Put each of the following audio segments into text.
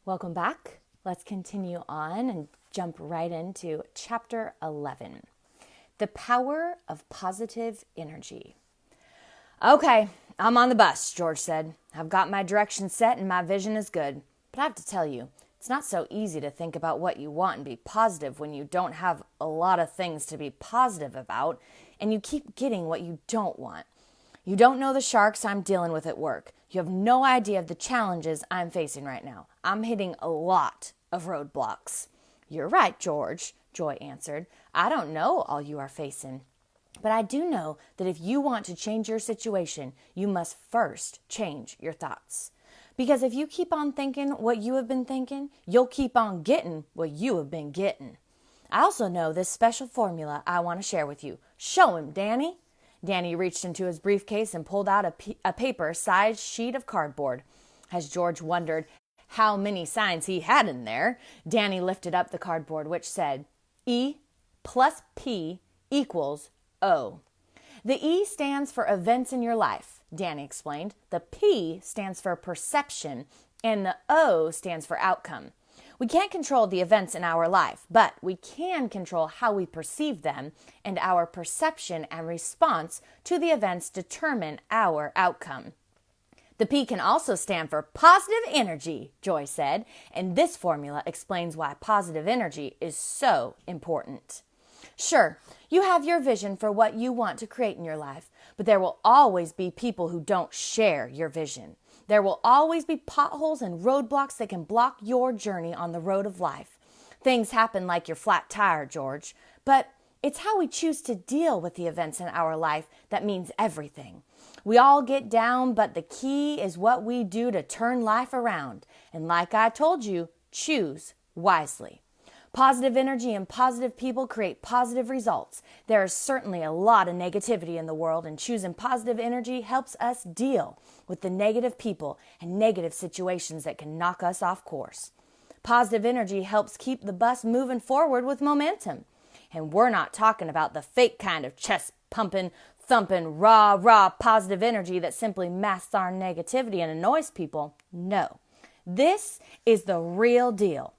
Welcome back. Let's continue on and jump right into chapter 11. The power of positive energy. Okay, I'm on the bus, George said. I've got my direction set and my vision is good. But I have to tell you, it's not so easy to think about what you want and be positive when you don't have a lot of things to be positive about and you keep getting what you don't want. You don't know the sharks I'm dealing with at work. You have no idea of the challenges I'm facing right now. I'm hitting a lot of roadblocks. You're right, George, Joy answered. I don't know all you are facing. But I do know that if you want to change your situation, you must first change your thoughts. Because if you keep on thinking what you have been thinking, you'll keep on getting what you have been getting. I also know this special formula I want to share with you. Show him, Danny. Danny reached into his briefcase and pulled out a paper-sized sheet of cardboard. As George wondered how many signs he had in there, Danny lifted up the cardboard, which said, E+P equals O. The E stands for events in your life, Danny explained. The P stands for perception, and the O stands for outcome. We can't control the events in our life, but we can control how we perceive them, and our perception and response to the events determine our outcome. The P can also stand for positive energy, Joy said, and this formula explains why positive energy is so important. Sure, you have your vision for what you want to create in your life, but there will always be people who don't share your vision. There will always be potholes and roadblocks that can block your journey on the road of life. Things happen like your flat tire, George, but it's how we choose to deal with the events in our life that means everything. We all get down, but the key is what we do to turn life around. And like I told you, choose wisely. Positive energy and positive people create positive results. There is certainly a lot of negativity in the world, and choosing positive energy helps us deal with the negative people and negative situations that can knock us off course. Positive energy helps keep the bus moving forward with momentum. And we're not talking about the fake kind of chest-pumping, thumping, rah positive energy that simply masks our negativity and annoys people. No, this is the real deal.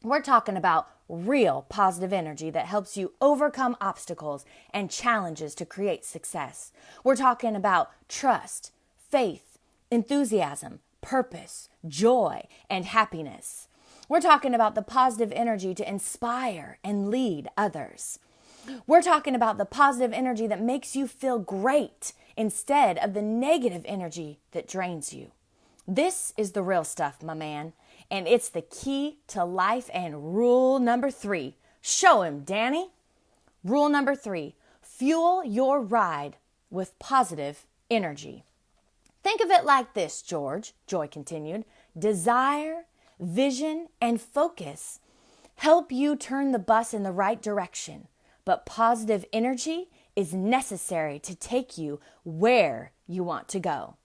We're talking about real positive energy that helps you overcome obstacles and challenges to create success. We're talking about trust, faith, enthusiasm, purpose, joy, and happiness. We're talking about the positive energy to inspire and lead others. We're talking about the positive energy that makes you feel great instead of the negative energy that drains you. This is the real stuff, my man, and it's the key to life and rule number 3. Show him, Danny. Rule number 3, fuel your ride with positive energy. Think of it like this, George, Joy continued. Desire, vision, and focus help you turn the bus in the right direction, but positive energy is necessary to take you where you want to go.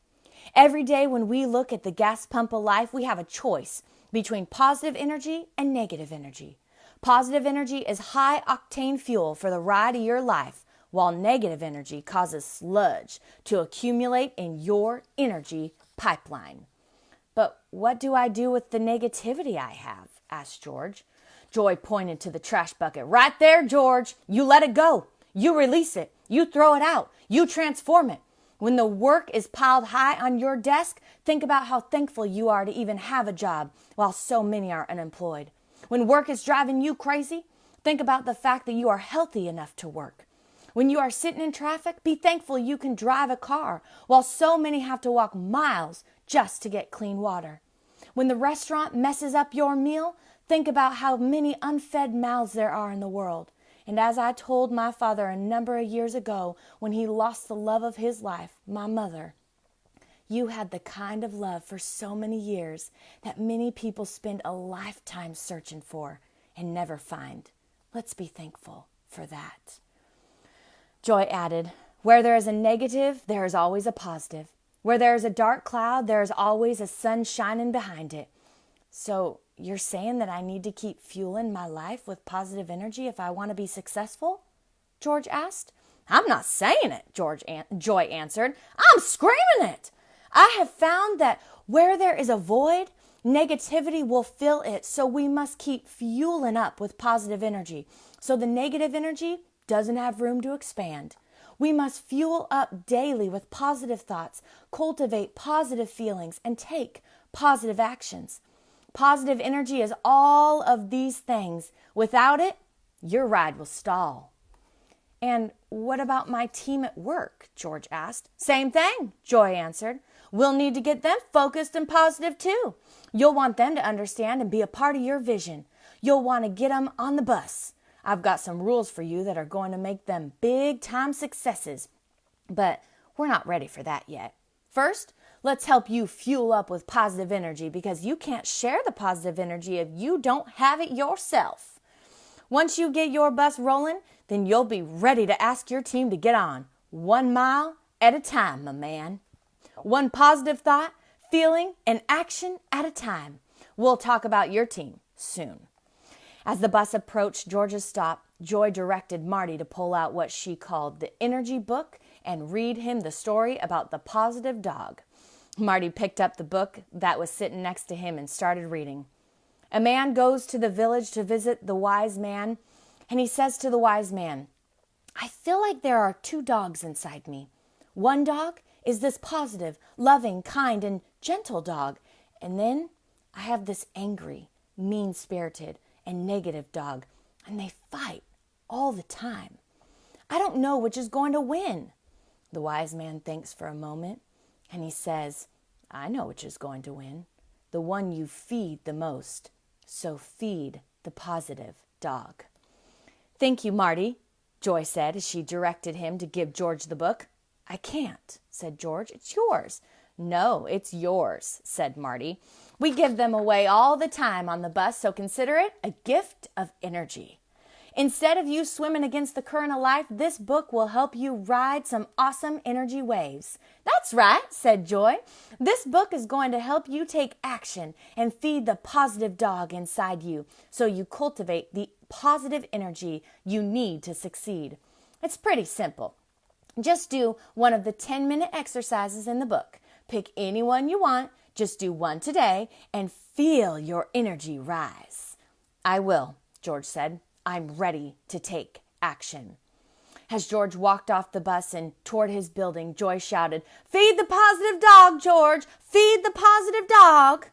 Every day when we look at the gas pump of life, we have a choice between positive energy and negative energy. Positive energy is high-octane fuel for the ride of your life, while negative energy causes sludge to accumulate in your energy pipeline. But what do I do with the negativity I have? Asked George. Joy pointed to the trash bucket. Right there, George. You let it go. You release it. You throw it out. You transform it. When the work is piled high on your desk, think about how thankful you are to even have a job while so many are unemployed. When work is driving you crazy, think about the fact that you are healthy enough to work. When you are sitting in traffic, be thankful you can drive a car while so many have to walk miles just to get clean water. When the restaurant messes up your meal, think about how many unfed mouths there are in the world. And as I told my father a number of years ago when he lost the love of his life, my mother, you had the kind of love for so many years that many people spend a lifetime searching for and never find. Let's be thankful for that. Joy added, where there is a negative, there is always a positive. Where there is a dark cloud, there is always a sun shining behind it. So you're saying that I need to keep fueling my life with positive energy if I want to be successful? George asked. I'm not saying it, Joy answered. I'm screaming it. I have found that where there is a void, Negativity will fill it, so we must keep fueling up with positive energy so the negative energy doesn't have room to expand. We must fuel up daily with positive thoughts, cultivate positive feelings, and take positive actions. Positive energy is all of these things. Without it, your ride will stall. And what about my team at work? George asked. Same thing, Joy answered. We'll need to get them focused and positive too. You'll want them to understand and be a part of your vision. You'll want to get them on the bus. I've got some rules for you that are going to make them big-time successes, but we're not ready for that yet. First, let's help you fuel up with positive energy because you can't share the positive energy if you don't have it yourself. Once you get your bus rolling, then you'll be ready to ask your team to get on, 1 mile at a time, my man. One positive thought, feeling, and action at a time. We'll talk about your team soon. As the bus approached George's stop, Joy directed Marty to pull out what she called the energy book and read him the story about the positive dog. Marty picked up the book that was sitting next to him and started reading. A man goes to the village to visit the wise man, and he says to the wise man, I feel like there are 2 dogs inside me. One dog is this positive, loving, kind, and gentle dog, and then I have this angry, mean-spirited, and negative dog, and they fight all the time. I don't know which is going to win. The wise man thinks for a moment, and he says, I know which is going to win, the one you feed the most. So feed the positive dog. Thank you, Marty, Joy said as she directed him to give George the book. I can't, said George. It's yours. No, it's yours, said Marty. We give them away all the time on the bus, so consider it a gift of energy. Instead of you swimming against the current of life, this book will help you ride some awesome energy waves. That's right, said Joy. This book is going to help you take action and feed the positive dog inside you so you cultivate the positive energy you need to succeed. It's pretty simple. Just do one of the 10-minute exercises in the book. Pick any one you want, just do one today, and feel your energy rise. I will, George said. I'm ready to take action. As George walked off the bus and toward his building, Joy shouted, Feed the positive dog, George! Feed the positive dog!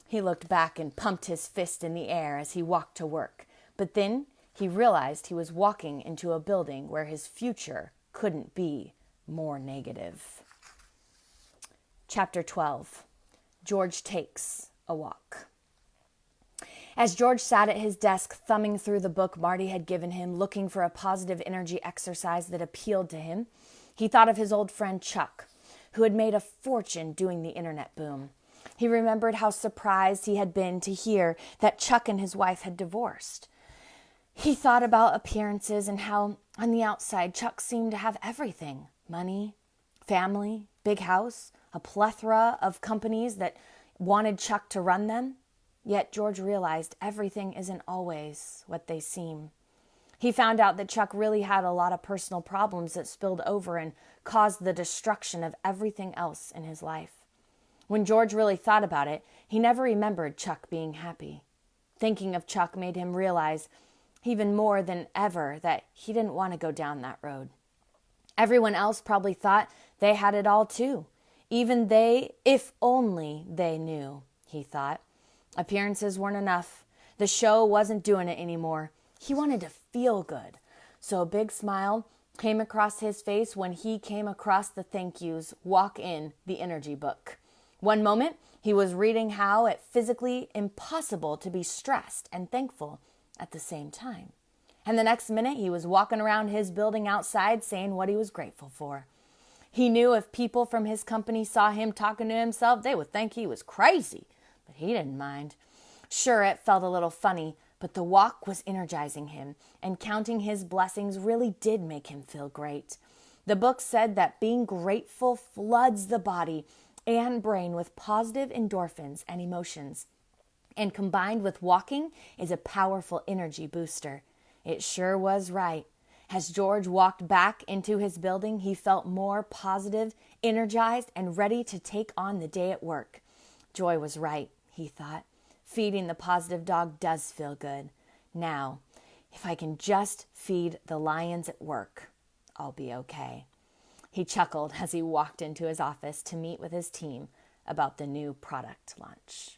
He looked back and pumped his fist in the air as he walked to work. But then he realized he was walking into a building where his future couldn't be more negative. Chapter 12. George takes a walk. As George sat at his desk thumbing through the book Marty had given him, looking for a positive energy exercise that appealed to him, he thought of his old friend Chuck, who had made a fortune doing the internet boom. He remembered how surprised he had been to hear that Chuck and his wife had divorced. He thought about appearances and how, on the outside, Chuck seemed to have everything. Money, family, big house, a plethora of companies that wanted Chuck to run them. Yet George realized everything isn't always what they seem. He found out that Chuck really had a lot of personal problems that spilled over and caused the destruction of everything else in his life. When George really thought about it, he never remembered Chuck being happy. Thinking of Chuck made him realize even more than ever that he didn't want to go down that road. Everyone else probably thought they had it all too. Even they, if only they knew, he thought. Appearances weren't enough. The show wasn't doing it anymore. He wanted to feel good. So a big smile came across his face when he came across the thank yous walk in the energy book. One moment, he was reading how it's physically impossible to be stressed and thankful at the same time. And the next minute, he was walking around his building outside saying what he was grateful for. He knew if people from his company saw him talking to himself, they would think he was crazy. But he didn't mind. Sure, it felt a little funny, but the walk was energizing him, and counting his blessings really did make him feel great. The book said that being grateful floods the body and brain with positive endorphins and emotions, and combined with walking is a powerful energy booster. It sure was right. As George walked back into his building, he felt more positive, energized, and ready to take on the day at work. Joy was right. he thought. Feeding the positive dog does feel good. Now, if I can just feed the lions at work, I'll be okay. He chuckled as he walked into his office to meet with his team about the new product launch.